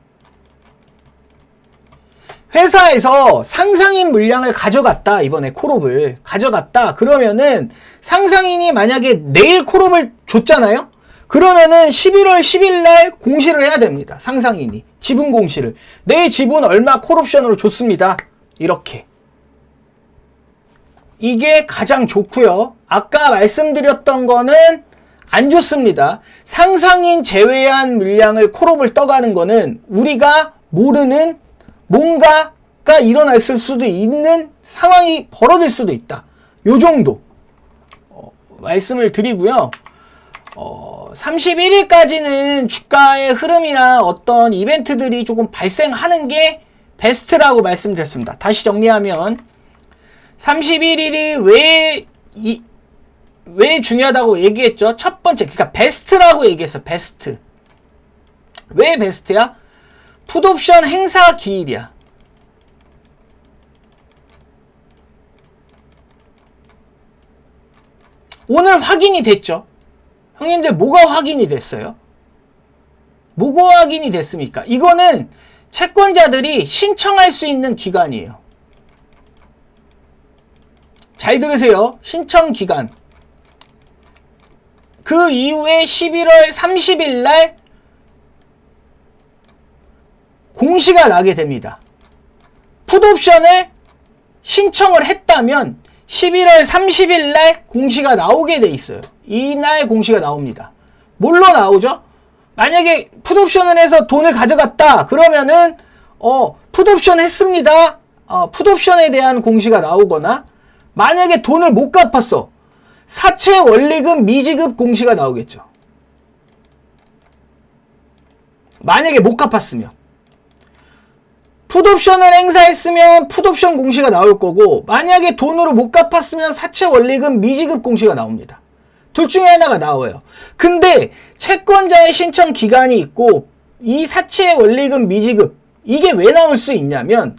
회사에서 상상인 물량을 가져갔다. 이번에 콜옵을 가져갔다. 그러면은 상상인이 만약에 내일 콜옵을 줬잖아요. 그러면은 11월 10일 날 공시를 해야 됩니다. 상상인이. 지분 공시를. 내 지분 얼마 콜옵션으로 줬습니다. 이렇게. 이게 가장 좋고요. 아까 말씀드렸던 거는 안 좋습니다. 상상인 제외한 물량을 콜옵을 떠가는 거는 우리가 모르는 뭔가가 일어났을 수도 있는 상황이 벌어질 수도 있다. 요 정도 말씀을 드리고요. 31일까지는 주가의 흐름이나 어떤 이벤트들이 조금 발생하는 게 베스트라고 말씀드렸습니다. 다시 정리하면 31일이 왜 중요하다고 얘기했죠? 첫 번째, 그러니까 베스트라고 얘기했어. 베스트. 왜 베스트야? 풋옵션 행사 기일이야. 오늘 확인이 됐죠? 형님들 뭐가 확인이 됐어요? 뭐가 확인이 됐습니까? 이거는 채권자들이 신청할 수 있는 기간이에요. 잘 들으세요. 신청 기간. 그 이후에 11월 30일 날 공시가 나게 됩니다. 풋옵션을 신청을 했다면 11월 30일 날 공시가 나오게 돼 있어요. 이날 공시가 나옵니다. 뭘로 나오죠? 만약에 풋옵션을 해서 돈을 가져갔다. 그러면은 풋옵션 했습니다. 풋옵션에 대한 공시가 나오거나 만약에 돈을 못 갚았어. 사채 원리금 미지급 공시가 나오겠죠. 만약에 못 갚았으면. 풋옵션을 행사했으면 풋옵션 공시가 나올 거고 만약에 돈으로 못 갚았으면 사채 원리금 미지급 공시가 나옵니다. 둘 중에 하나가 나와요. 근데 채권자의 신청 기간이 있고 이 사채 원리금 미지급 이게 왜 나올 수 있냐면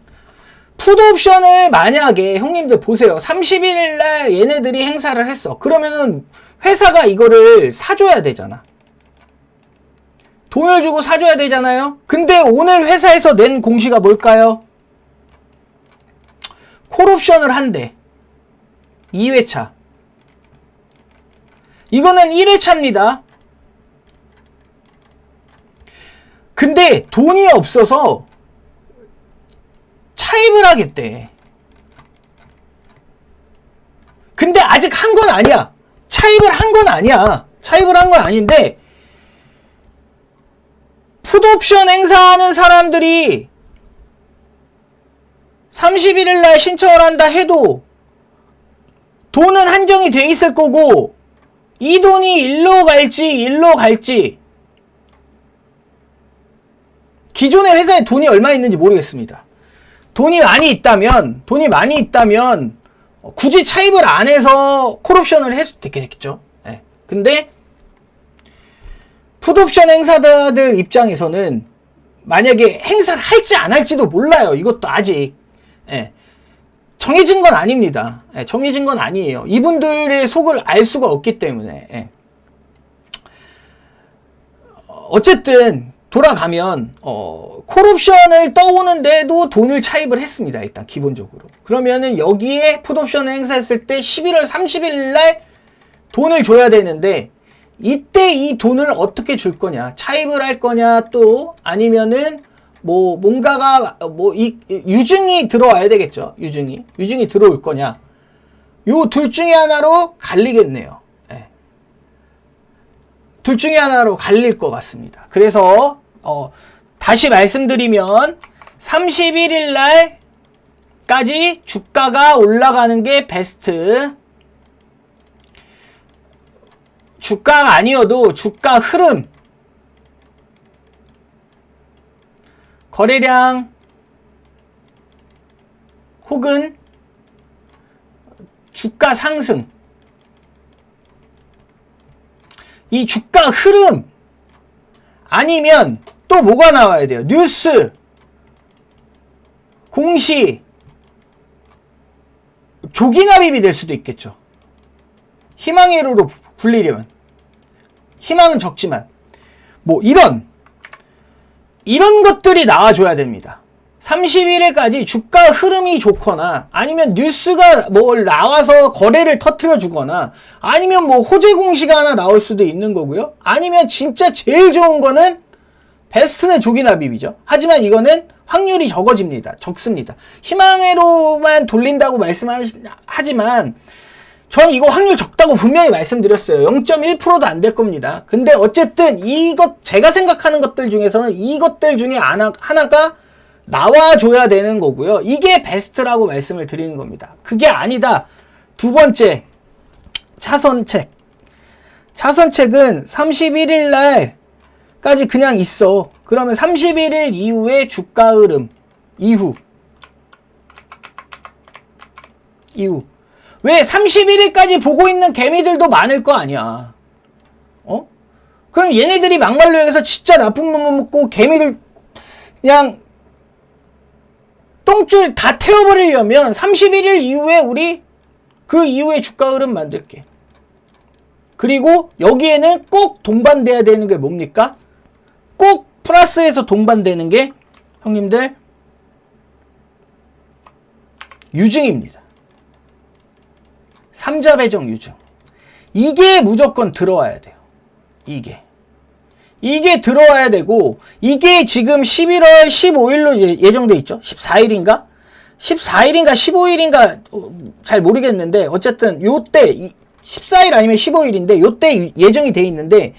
풋옵션을 만약에 형님들 보세요. 31일 날 얘네들이 행사를 했어. 그러면은 회사가 이거를 사줘야 되잖아. 돈을 주고 사줘야 되잖아요. 근데 오늘 회사에서 낸 공시가 뭘까요? 콜옵션을 한대. 2회차. 이거는 1회차입니다. 근데 돈이 없어서 차입을 하겠대. 근데 아직 한 건 아니야. 차입을 한 건 아니야. 차입을 한 건 아닌데 풋옵션 행사하는 사람들이 31일 날 신청을 한다 해도 돈은 한정이 돼 있을 거고 이 돈이 일로 갈지 기존의 회사에 돈이 얼마 있는지 모르겠습니다. 돈이 많이 있다면 굳이 차입을 안 해서 콜옵션을 했을 수 있겠죠. 근데 풋옵션 행사자들 입장에서는 만약에 행사를 할지 안 할지도 몰라요. 이것도 아직. 예. 정해진 건 아닙니다. 예, 정해진 건 아니에요. 이분들의 속을 알 수가 없기 때문에. 예. 어쨌든 돌아가면 콜옵션을 떠오는데도 돈을 차입을 했습니다. 일단 기본적으로. 그러면은 여기에 풋옵션을 행사했을 때 11월 30일 날 돈을 줘야 되는데 이때 이 돈을 어떻게 줄 거냐? 차입을 할 거냐? 또 아니면은 뭐 뭔가가 뭐 유증이 들어와야 되겠죠. 유증이 들어올 거냐? 요 둘 중에 하나로 갈리겠네요. 네. 둘 중에 하나로 갈릴 것 같습니다. 그래서 다시 말씀드리면 31일 날까지 주가가 올라가는 게 베스트. 주가가 아니어도 주가 흐름, 거래량 혹은 주가 상승, 이 주가 흐름 아니면 또 뭐가 나와야 돼요? 뉴스, 공시, 조기납입이 될 수도 있겠죠. 희망회로로 굴리려면. 희망은 적지만 뭐 이런 것들이 나와줘야 됩니다. 31일까지 주가 흐름이 좋거나 아니면 뉴스가 뭘 나와서 거래를 터트려 주거나 아니면 뭐 호재 공시가 하나 나올 수도 있는 거고요. 아니면 진짜 제일 좋은 거는 베스트는 조기납입이죠. 하지만 이거는 확률이 적습니다. 희망회로만 돌린다고 말씀하지만 전 이거 확률 적다고 분명히 말씀드렸어요. 0.1%도 안 될 겁니다. 근데 어쨌든 제가 생각하는 것들 중에서는 이것들 중에 하나가 나와줘야 되는 거고요. 이게 베스트라고 말씀을 드리는 겁니다. 그게 아니다. 두 번째, 차선책. 차선책은 31일 날까지 그냥 있어. 그러면 31일 이후에 주가 흐름. 이후. 왜 31일까지 보고 있는 개미들도 많을 거 아니야. 그럼 얘네들이 막말로 여기서 진짜 나쁜 놈 먹고 개미들 그냥 똥줄 다 태워버리려면 31일 이후에 우리 그 이후에 주가 흐름 만들게. 그리고 여기에는 꼭 동반돼야 되는 게 뭡니까? 꼭 플러스에서 동반되는 게 형님들 유증입니다. 3자 배정 유증. 이게 무조건 들어와야 돼요. 이게 들어와야 되고, 이게 지금 11월 15일로 예정돼 있죠? 14일인가? 15일인가 잘 모르겠는데 어쨌든 요때 14일 아니면 15일인데 요때 예정이 돼 있는데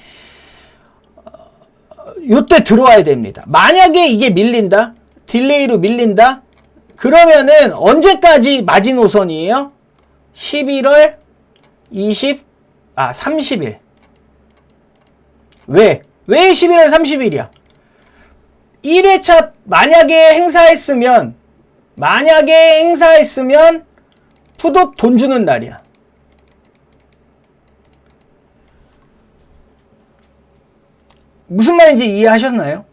요때 들어와야 됩니다. 만약에 이게 밀린다? 딜레이로 밀린다? 그러면은 언제까지 마지노선이에요? 11월 30일. 왜 11월 30일이야? 1회차 만약에 행사했으면 풋업 돈 주는 날이야. 무슨 말인지 이해하셨나요?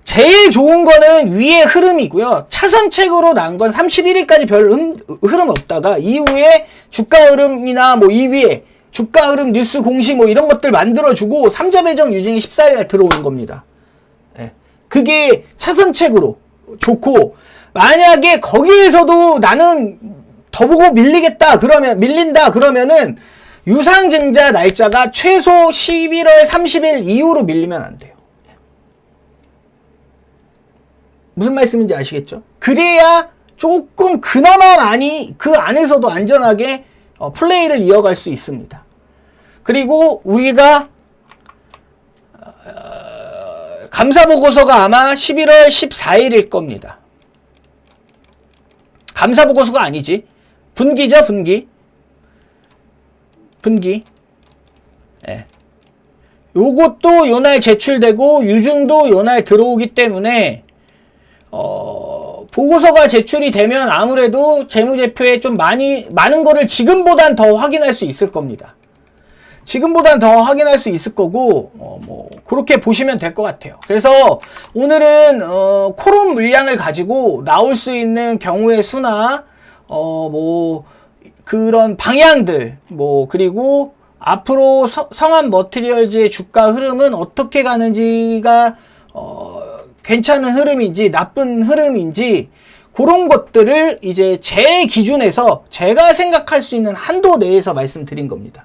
제일 좋은 거는 위의 흐름이고요. 차선책으로 난 건 31일까지 별 흐름 없다가 이후에 주가 흐름이나 뭐 이후에 주가 흐름 뉴스 공시 뭐 이런 것들 만들어주고 3자 배정 유증이 14일날 들어오는 겁니다. 네. 그게 차선책으로 좋고, 만약에 거기에서도 나는 더 보고 밀린다 그러면은 유상증자 날짜가 최소 11월 30일 이후로 밀리면 안 돼요. 무슨 말씀인지 아시겠죠? 그래야 조금 그나마 많이 그 안에서도 안전하게 플레이를 이어갈 수 있습니다. 그리고 우리가 감사보고서가 아마 11월 14일일 겁니다. 감사보고서가 아니지. 분기죠, 분기. 예. 요것도 요날 제출되고 유증도 요날 들어오기 때문에 보고서가 제출이 되면 아무래도 재무제표에 좀 많은 거를 지금보단 더 확인할 수 있을 겁니다. 지금보단 더 확인할 수 있을 거고 뭐 그렇게 보시면 될 것 같아요. 그래서 오늘은 코론 물량을 가지고 나올 수 있는 경우의 수나 뭐 그런 방향들 뭐 그리고 앞으로 성한 머티리얼즈의 주가 흐름은 어떻게 가는지가 괜찮은 흐름인지 나쁜 흐름인지 그런 것들을 이제 제 기준에서 제가 생각할 수 있는 한도 내에서 말씀드린 겁니다.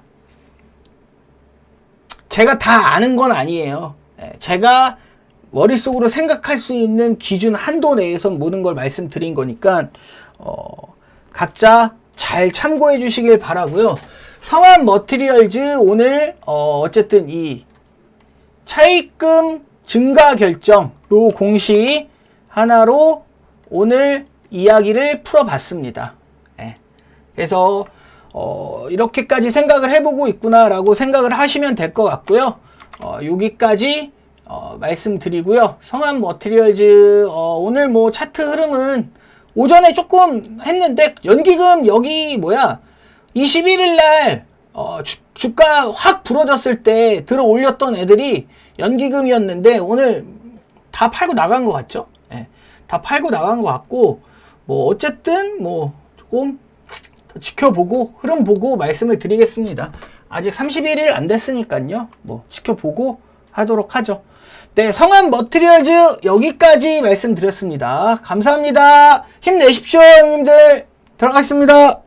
제가 다 아는 건 아니에요. 제가 머릿속으로 생각할 수 있는 기준 한도 내에서 모든 걸 말씀드린 거니까 각자 잘 참고해 주시길 바라고요. 성한 머티리얼즈 오늘 어쨌든 이 차입금 증가 결정 요 공시 하나로 오늘 이야기를 풀어봤습니다. 그래서 이렇게까지 생각을 해보고 있구나 라고 생각을 하시면 될 것 같고요. 여기까지 말씀드리고요. 성한 머티리얼즈 오늘 뭐 차트 흐름은 오전에 조금 했는데 연기금 여기 21일 날 주가 확 부러졌을 때 들어 올렸던 애들이 연기금이었는데 오늘 다 팔고 나간 것 같죠? 다 팔고 나간 것 같고 뭐 어쨌든 뭐 조금 더 지켜보고 흐름 보고 말씀을 드리겠습니다. 아직 31일 안 됐으니까요. 뭐 지켜보고 하도록 하죠. 네, 성한 머티리얼즈 여기까지 말씀드렸습니다. 감사합니다. 힘내십시오, 형님들. 들어가겠습니다.